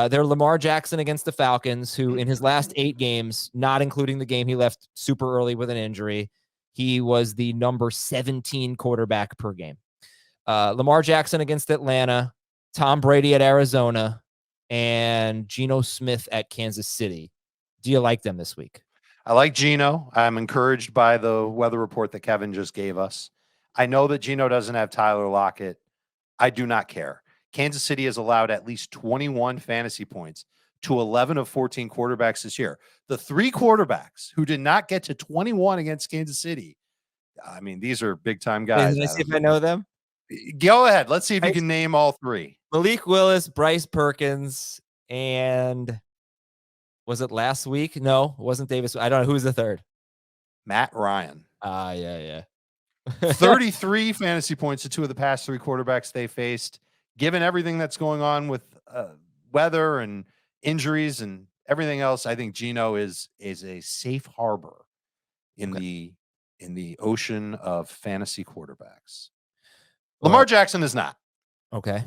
They're Lamar Jackson against the Falcons, who in his last 8 games, not including the game he left super early with an injury, he was the number 17 quarterback per game. Lamar Jackson against Atlanta, Tom Brady at Arizona, and Geno Smith at Kansas City. Do you like them this week? I like Geno. I'm encouraged by the weather report that Kevin just gave us. I know that Geno doesn't have Tyler Lockett. I do not care. Kansas City has allowed at least 21 fantasy points to 11 of 14 quarterbacks this year. The 3 quarterbacks who did not get to 21 against Kansas City, I mean, these are big-time guys. Let's see if I know them. Go ahead. Let's see if you can name all 3. Malik Willis, Bryce Perkins, and was it last week? No, it wasn't Davis. I don't know. Who's the third? Matt Ryan. Yeah. 33 fantasy points to 2 of the past 3 quarterbacks they faced. Given everything that's going on with weather and injuries and everything else, I think Geno is a safe harbor in the ocean of fantasy quarterbacks. Lamar Jackson is not. Okay.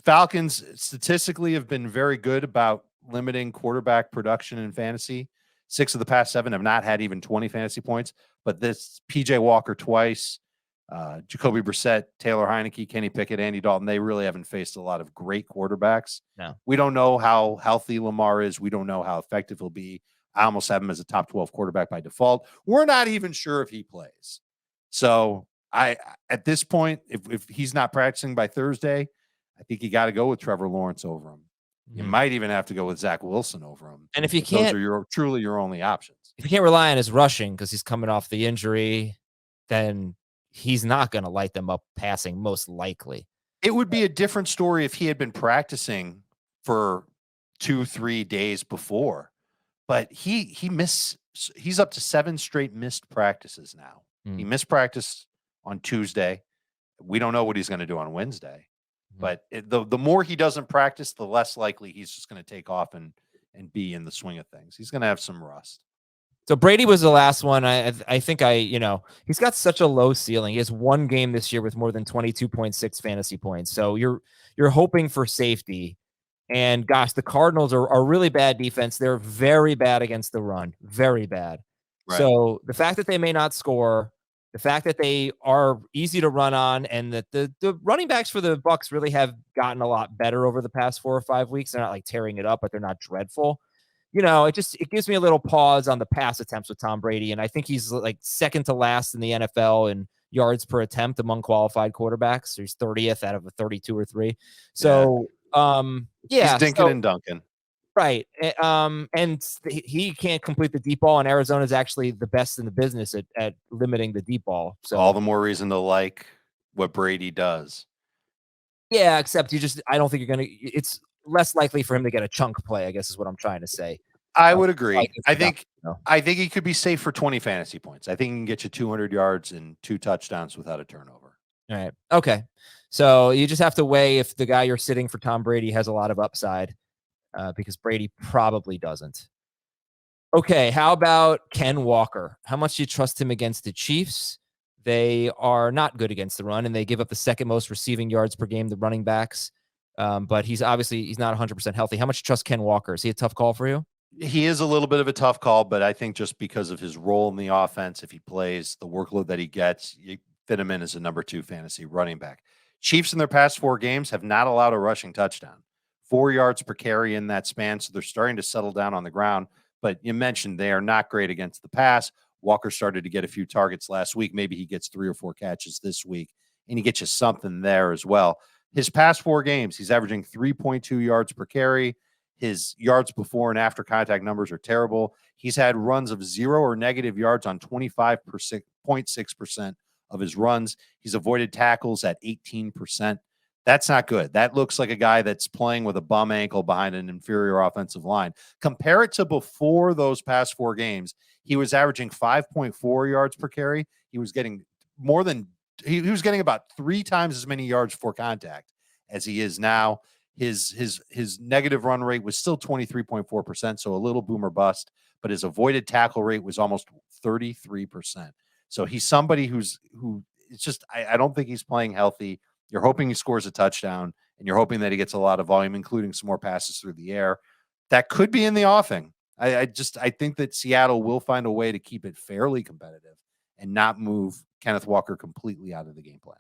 Falcons statistically have been very good about limiting quarterback production in fantasy. 6 of the past 7 have not had even 20 fantasy points, but this PJ Walker twice, Jacoby Brissett, Taylor Heineke, Kenny Pickett, Andy Dalton, they really haven't faced a lot of great quarterbacks. No. We don't know how healthy Lamar is. We don't know how effective he'll be. I almost have him as a top 12 quarterback by default. We're not even sure if he plays. So at this point, if he's not practicing by Thursday, I think you got to go with Trevor Lawrence over him. You might even have to go with Zach Wilson over him. And if you can't, those are truly your only options. If you can't rely on his rushing because he's coming off the injury, then he's not going to light them up passing, most likely. It would be a different story if he had been practicing for 2-3 days before, but he's up to 7 straight missed practices now. He missed practice on Tuesday. We don't know what he's going to do on Wednesday. But the more he doesn't practice, the less likely he's just going to take off and be in the swing of things. He's going to have some rust. So Brady was the last one. I think he's got such a low ceiling. He has 1 game this year with more than 22.6 fantasy points. So you're hoping for safety. And gosh, the Cardinals are really bad defense. They're very bad against the run. Very bad. Right. So the fact that they may not score, the fact that they are easy to run on, and that the running backs for the Bucs really have gotten a lot better over the past 4 or 5 weeks. They're not like tearing it up, but they're not dreadful. It gives me a little pause on the pass attempts with Tom Brady. And I think he's like second to last in the NFL in yards per attempt among qualified quarterbacks. So he's 30th out of a 32 or 3. So, he's Dinkin and Duncan. Right. And he can't complete the deep ball, and Arizona is actually the best in the business at limiting the deep ball. So all the more reason to like what Brady does. Yeah, except I don't think it's less likely for him to get a chunk play, I guess is what I'm trying to say. I would agree. I think he could be safe for 20 fantasy points. I think he can get you 200 yards and 2 touchdowns without a turnover. All right. Okay. So you just have to weigh if the guy you're sitting for Tom Brady has a lot of upside. Because Brady probably doesn't. Okay, how about Ken Walker? How much do you trust him against the Chiefs? They are not good against the run, and they give up the 2nd most receiving yards per game, the running backs. But he's not 100% healthy. How much do you trust Ken Walker? Is he a tough call for you? He is a little bit of a tough call, but I think just because of his role in the offense, if he plays, the workload that he gets, you fit him in as a number 2 fantasy running back. Chiefs in their past 4 games have not allowed a rushing touchdown. 4 yards per carry in that span, so they're starting to settle down on the ground. But you mentioned they are not great against the pass. Walker started to get a few targets last week. Maybe he gets 3 or 4 catches this week, and he gets you something there as well. His past 4 games, he's averaging 3.2 yards per carry. His yards before and after contact numbers are terrible. He's had runs of 0 or negative yards on 25.6% of his runs. He's avoided tackles at 18%. That's not good. That looks like a guy that's playing with a bum ankle behind an inferior offensive line. Compare it to before those past 4 games. He was averaging 5.4 yards per carry. He was getting he was getting about 3 times as many yards for contact as he is now. His negative run rate was still 23.4%, so a little boomer bust, but his avoided tackle rate was almost 33%. So he's somebody who it's just I don't think he's playing healthy. You're hoping he scores a touchdown, and you're hoping that he gets a lot of volume, including some more passes through the air. That could be in the offing. I think that Seattle will find a way to keep it fairly competitive and not move Kenneth Walker completely out of the game plan.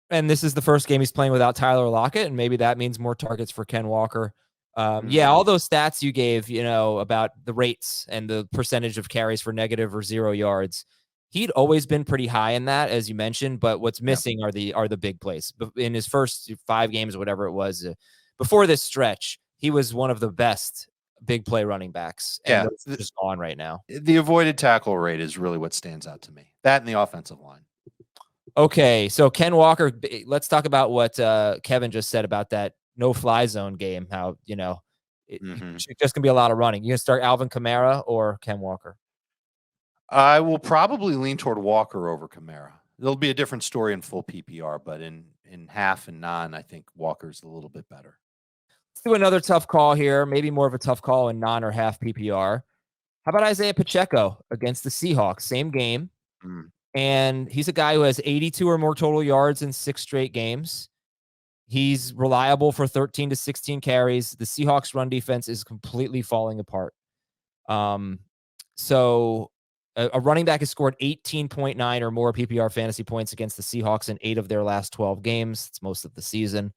And this is the first game he's playing without Tyler Lockett, and maybe that means more targets for Ken Walker. Yeah, all those stats you gave, about the rates and the percentage of carries for negative or 0 yards, he'd always been pretty high in that, as you mentioned. But what's missing are the big plays. In his first 5 games, or whatever it was, before this stretch, he was one of the best big play running backs, and those are just gone right now. The avoided tackle rate is really what stands out to me. That and the offensive line. Okay, so Ken Walker, let's talk about what Kevin just said about that no-fly zone game, how, it's just going to be a lot of running. You going to start Alvin Kamara or Ken Walker? I will probably lean toward Walker over Kamara. It'll be a different story in full PPR, but in half and non, I think Walker's a little bit better. Let's do another tough call here, maybe more of a tough call in non or half PPR. How about Isaiah Pacheco against the Seahawks? Same game. And he's a guy who has 82 or more total yards in 6 straight games. He's reliable for 13 to 16 carries. The Seahawks run defense is completely falling apart. So a running back has scored 18.9 or more PPR fantasy points against the Seahawks in 8 of their last 12 games. It's most of the season.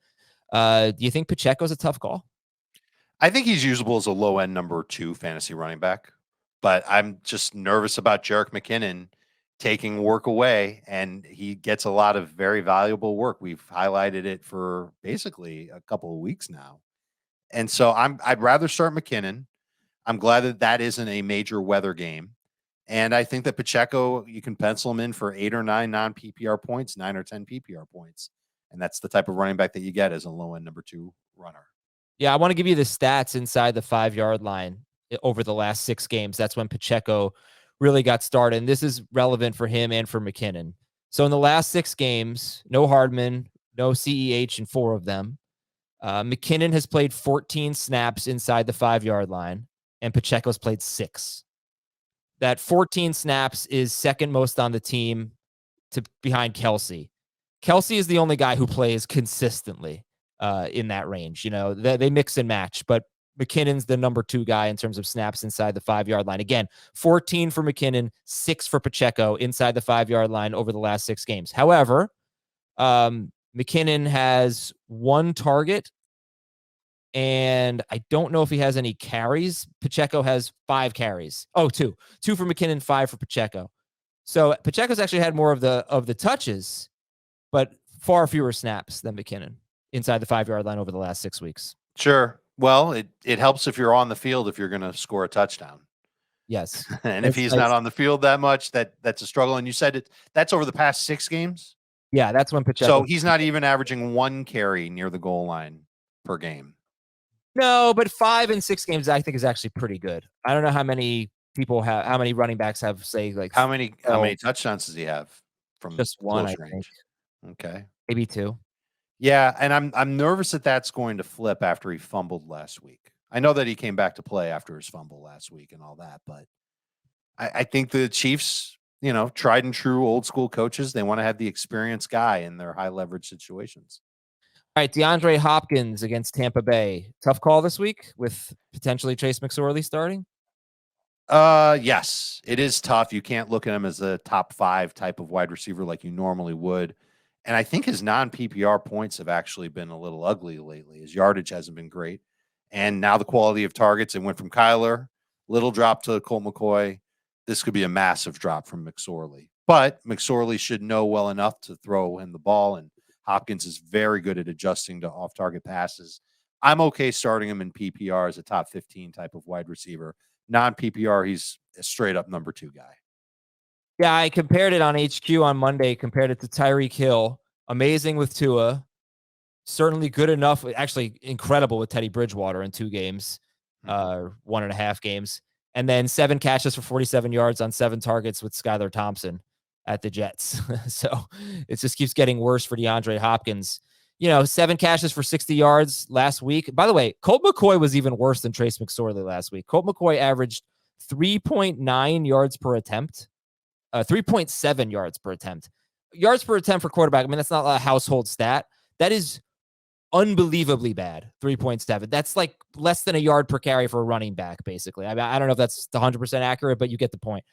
Do you think Pacheco's a tough call? I think he's usable as a low-end number 2 fantasy running back, but I'm just nervous about Jerick McKinnon taking work away, and he gets a lot of very valuable work. We've highlighted it for basically a couple of weeks now. And so I'd rather start McKinnon. I'm glad that isn't a major weather game. And I think that Pacheco, you can pencil him in for 8 or 9 non-PPR points, 9 or 10 PPR points. And that's the type of running back that you get as a low-end number 2 runner. Yeah, I want to give you the stats inside the 5-yard line over the last 6 games. That's when Pacheco really got started. And this is relevant for him and for McKinnon. So in the last 6 games, no Hardman, no CEH in 4 of them. McKinnon has played 14 snaps inside the 5-yard line, and Pacheco's played 6. That 14 snaps is second most on the team behind Kelsey. Kelsey is the only guy who plays consistently in that range. They mix and match, but McKinnon's the number 2 guy in terms of snaps inside the 5-yard line. Again, 14 for McKinnon, 6 for Pacheco inside the 5-yard line over the last 6 games. However, McKinnon has 1 target, and I don't know if he has any carries. Pacheco has 5 carries. Oh, 2 for McKinnon, 5 for Pacheco. So Pacheco's actually had more of the touches, but far fewer snaps than McKinnon inside the 5-yard line over the last 6 weeks. Sure. Well, it helps if you're on the field if you're going to score a touchdown. Yes. And if he's not on the field that much, that's a struggle. And you said that's over the past 6 games? Yeah, that's when Pacheco. So he's not even averaging 1 carry near the goal line per game. No, but 5 and 6 games I think is actually pretty good. I don't know how many running backs have, say, like how many touchdowns does he have from just 1, I range? think. Okay. Maybe 2. Yeah, and I'm nervous that that's going to flip after he fumbled last week. I know that he came back to play after his fumble last week and all that, but I think the Chiefs, tried and true old school coaches, they want to have the experienced guy in their high leverage situations. All right, DeAndre Hopkins against Tampa Bay. Tough call this week with potentially Trace McSorley starting? Yes, it is tough. You can't look at him as a top 5 type of wide receiver like you normally would. And I think his non-PPR points have actually been a little ugly lately. His yardage hasn't been great. And now the quality of targets, it went from Kyler, little drop to Colt McCoy. This could be a massive drop from McSorley. But McSorley should know well enough to throw him the ball, and Hopkins is very good at adjusting to off-target passes. I'm okay starting him in PPR as a top 15 type of wide receiver. Non-PPR, he's a straight-up number 2 guy. Yeah, I compared it on HQ on Monday, compared it to Tyreek Hill. Amazing with Tua. Certainly good enough. Actually incredible with Teddy Bridgewater in 2 games, 1.5 games. And then 7 catches for 47 yards on 7 targets with Skylar Thompson at the Jets. So it just keeps getting worse for DeAndre Hopkins. 7 catches for 60 yards last week. By the way, Colt McCoy was even worse than Trace McSorley last week. Colt McCoy averaged 3.9 yards per attempt. 3.7 yards per attempt. Yards per attempt for quarterback, I mean, that's not a household stat. That is unbelievably bad, 3.7. That's like less than a yard per carry for a running back, basically. I mean, I don't know if that's 100% accurate, but you get the point.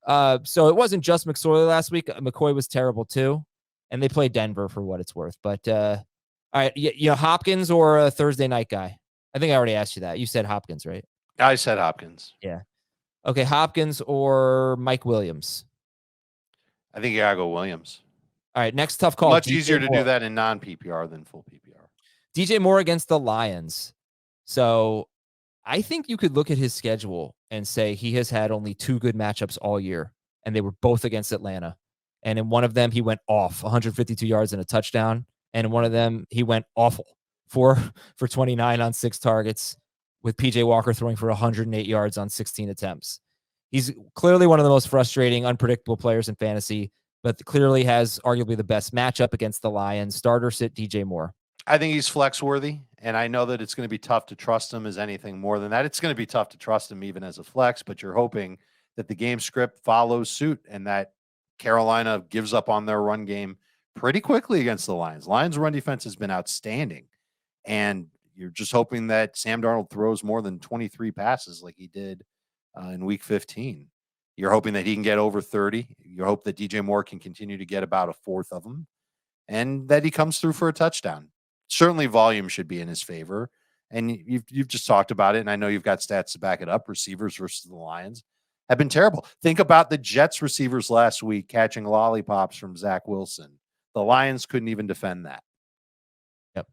So it wasn't just McSorley last week. McCoy was terrible too, and they played Denver for what it's worth. But all right, Hopkins or a Thursday night guy? I think I already asked you that. You said Hopkins, right? I said Hopkins. Yeah. Okay, Hopkins or Mike Williams? I think you gotta go Williams. All right, next tough call. Much DJ easier to Moore. do that in non-PPR than full PPR. DJ Moore against the Lions. So I think you could look at his schedule and say he has had only 2 good matchups all year, and they were both against Atlanta. And in one of them, he went off 152 yards and a touchdown. And in one of them, he went awful for 29 on 6 targets, with PJ Walker throwing for 108 yards on 16 attempts. He's clearly one of the most frustrating, unpredictable players in fantasy, but clearly has arguably the best matchup against the Lions. Starter sit DJ Moore. I think he's flex worthy, and I know that it's going to be tough to trust him as anything more than that. It's going to be tough to trust him even as a flex, but you're hoping that the game script follows suit and that Carolina gives up on their run game pretty quickly against the Lions. Lions' run defense has been outstanding, and you're just hoping that Sam Darnold throws more than 23 passes like he did in Week 15. You're hoping that he can get over 30. You hope that DJ Moore can continue to get about a fourth of them, and that he comes through for a touchdown. Certainly volume should be in his favor. And you've just talked about it, and I know you've got stats to back it up. Receivers versus the Lions have been terrible. Think about the Jets receivers last week catching lollipops from Zach Wilson. The Lions couldn't even defend that. Yep.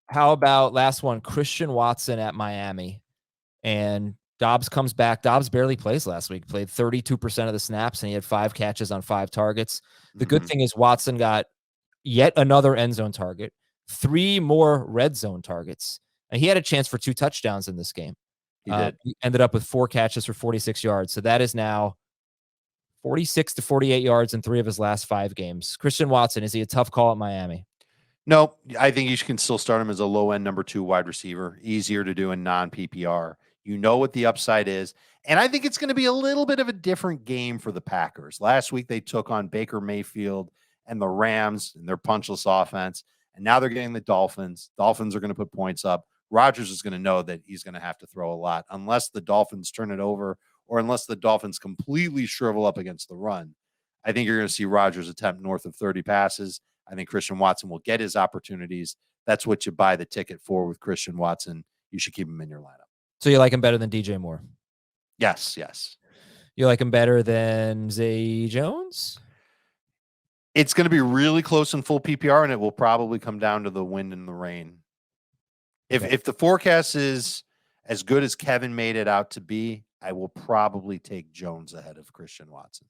How about last one, Christian Watson at Miami? And Dobbs comes back. Dobbs barely plays last week. Played 32% of the snaps, and he had 5 catches on 5 targets. The good thing is Watson got yet another end zone target, 3 more red zone targets. And he had a chance for 2 touchdowns in this game. He did. He ended up with 4 catches for 46 yards. So that is now 46 to 48 yards in 3 of his last 5 games. Christian Watson, is he a tough call at Miami? No, I think you can still start him as a low-end number 2 wide receiver. Easier to do in non-PPR. You know what the upside is. And I think it's going to be a little bit of a different game for the Packers. Last week, they took on Baker Mayfield and the Rams and their punchless offense. And now they're getting the Dolphins. Dolphins are going to put points up. Rodgers is going to know that he's going to have to throw a lot unless the Dolphins turn it over or unless the Dolphins completely shrivel up against the run. I think you're going to see Rodgers attempt north of 30 passes. I think Christian Watson will get his opportunities. That's what you buy the ticket for with Christian Watson. You should keep him in your lineup. So you like him better than DJ Moore? Yes. You like him better than Zay Jones? It's going to be really close in full PPR, and it will probably come down to the wind and the rain. If the forecast is as good as Kevin made it out to be, I will probably take Jones ahead of Christian Watson.